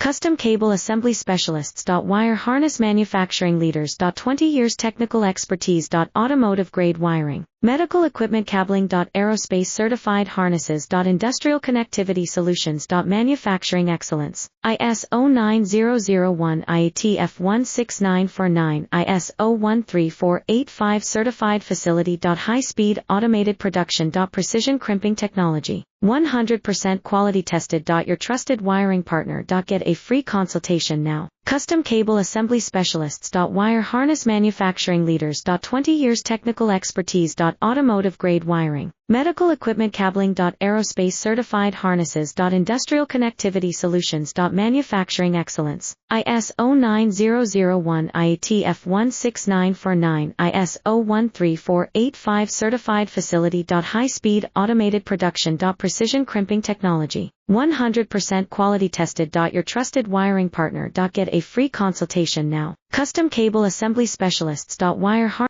Custom Cable Assembly Specialists. Wire Harness Manufacturing Leaders. 20 years Technical Expertise. Automotive Grade Wiring, Medical Equipment Cabling. Aerospace Certified Harnesses. Industrial Connectivity Solutions. Manufacturing Excellence, ISO 9001 IATF 16949 ISO 13485 Certified Facility. High-Speed Automated Production. Precision Crimping Technology, 100% quality tested. Your trusted wiring partner. Get a free consultation now. Custom Cable Assembly Specialists. Wire Harness Manufacturing Leaders. 20 years Technical Expertise. Automotive Grade Wiring, Medical Equipment Cabling. Aerospace Certified Harnesses. Industrial Connectivity Solutions. Manufacturing Excellence, ISO 9001 IATF 16949 ISO 13485 Certified Facility. High-Speed Automated Production. Precision Crimping Technology, 100% quality tested. Your trusted wiring partner. Get a free consultation now. Custom Cable Assembly Specialists. Wire